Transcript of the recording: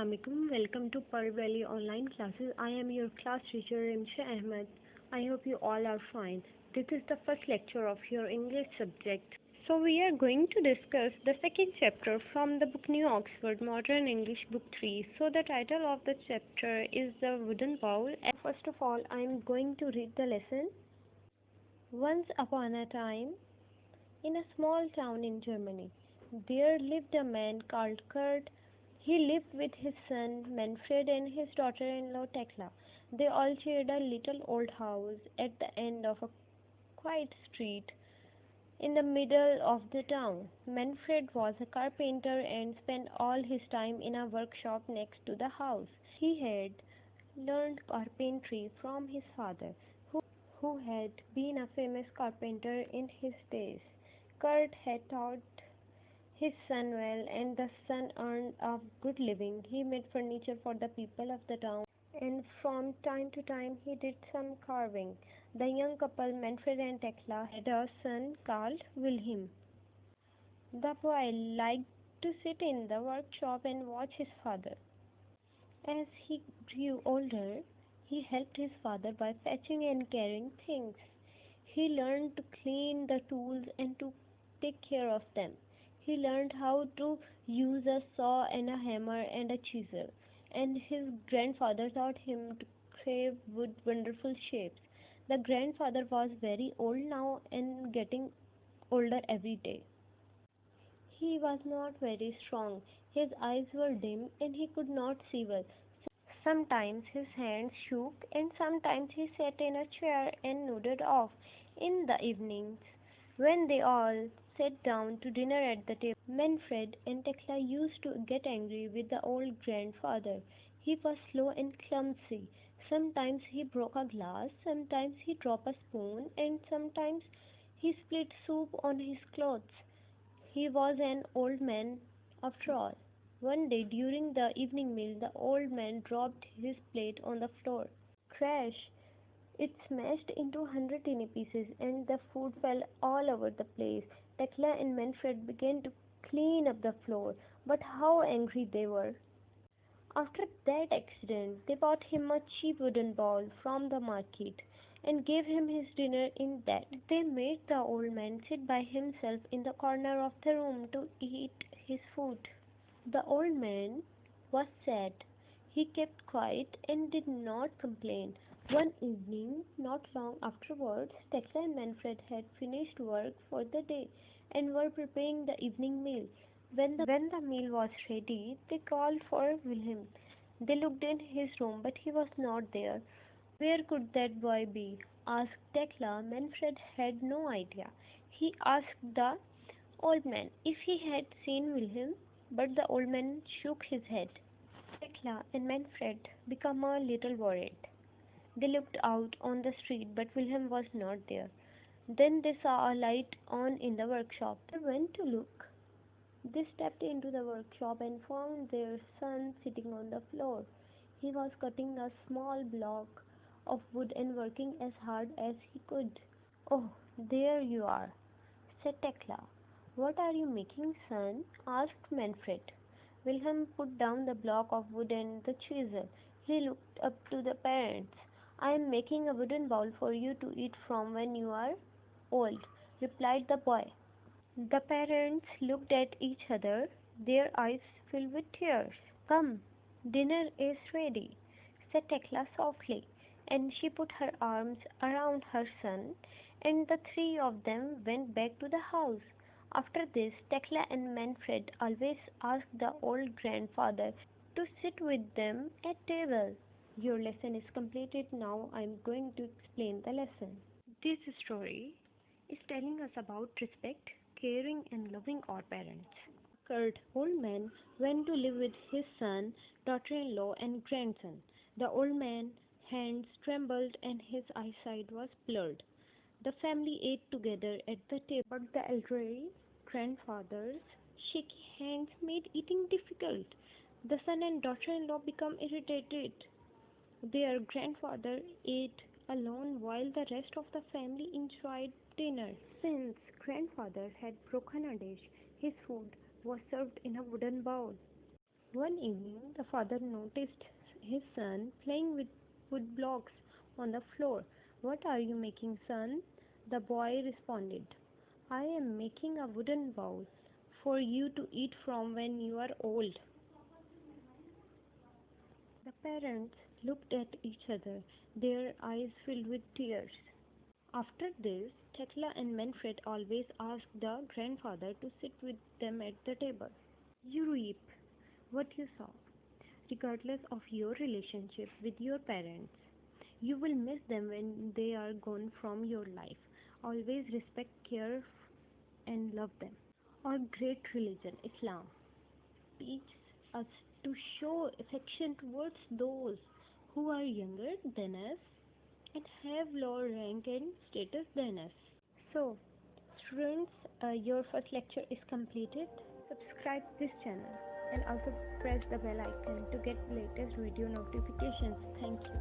Assalamualaikum. Welcome to Pearl Valley Online Classes. I am your class teacher Rimsha Ahmed. I hope you all are fine. This is the first lecture of your English subject. So we are going to discuss the second chapter from the book New Oxford Modern English Book 3. So the title of the chapter is The Wooden Bowl. And first of all, I am going to read the lesson. Once upon a time, in a small town in Germany, there lived a man called Kurt. He lived with his son Manfred and his daughter-in-law Tekla. They all shared a little old house at the end of a quiet street in the middle of the town. Manfred was a carpenter and spent all his time in a workshop next to the house. He had learned carpentry from his father, who had been a famous carpenter in his days. Kurt had taught his son well, and the son earned a good living. He made furniture for the people of the town, and from time to time he did some carving. The young couple, Manfred and Tekla, had a son called Wilhelm. The boy liked to sit in the workshop and watch his father. As he grew older, he helped his father by fetching and carrying things. He learned to clean the tools and to take care of them. He learned how to use a saw and a hammer and a chisel, and his grandfather taught him to carve wood wonderful shapes. The grandfather was very old now and getting older every day. He was not very strong. His eyes were dim and he could not see well. Sometimes his hands shook and sometimes he sat in a chair and nodded off. In the evenings, when they all sat down to dinner at the table, Manfred and Tekla used to get angry with the old grandfather. He was slow and clumsy. Sometimes he broke a glass, sometimes he dropped a spoon, and sometimes he spilled soup on his clothes. He was an old man after all. One day during the evening meal, the old man dropped his plate on the floor. Crash! It smashed into 100 tiny pieces, and the food fell all over the place. Tekla and Manfred began to clean up the floor, but how angry they were! After that accident, they bought him a cheap wooden bowl from the market and gave him his dinner in that. They made the old man sit by himself in the corner of the room to eat his food. The old man was sad. He kept quiet and did not complain. One evening, not long afterwards, Tekla and Manfred had finished work for the day and were preparing the evening meal. When the meal was ready, they called for Wilhelm. They looked in his room, but he was not there. Where could that boy be? Asked Tekla. Manfred had no idea. He asked the old man if he had seen Wilhelm, but the old man shook his head. Tekla and Manfred became a little worried. They looked out on the street, but Wilhelm was not there. Then they saw a light on in the workshop. They went to look. They stepped into the workshop and found their son sitting on the floor. He was cutting a small block of wood and working as hard as he could. "Oh, there you are," said Tekla. "What are you making, son?" asked Manfred. Wilhelm put down the block of wood and the chisel. He looked up to the parents. "I am making a wooden bowl for you to eat from when you are old," replied the boy. The parents looked at each other, their eyes filled with tears. "Come, dinner is ready," said Tekla softly, and she put her arms around her son, and the three of them went back to the house. After this, Tekla and Manfred always asked the old grandfather to sit with them at table. Your lesson is completed. Now I am going to explain the lesson. This story is telling us about respect, caring, and loving our parents. Kurt, old man, went to live with his son, daughter-in-law, and grandson. The old man's hands trembled and his eyesight was blurred. The family ate together at the table, but the elderly grandfather's shaky hands made eating difficult. The son and daughter-in-law became irritated. Their grandfather ate alone while the rest of the family enjoyed dinner. Since grandfather had broken a dish, his food was served in a wooden bowl. One evening, the father noticed his son playing with wood blocks on the floor. "What are you making, son?" The boy responded, "I am making a wooden bowl for you to eat from when you are old." The parents looked at each other, their eyes filled with tears. After this, Tekla and Manfred always asked the grandfather to sit with them at the table. You reap what you sow, regardless of your relationship with your parents. You will miss them when they are gone from your life. Always respect, care, and love them. Our great religion, Islam, teaches us to show affection towards those who are younger than us and have lower rank and status than us. So, students, your first lecture is completed. Subscribe this channel and also press the bell icon to get latest video notifications. Thank you.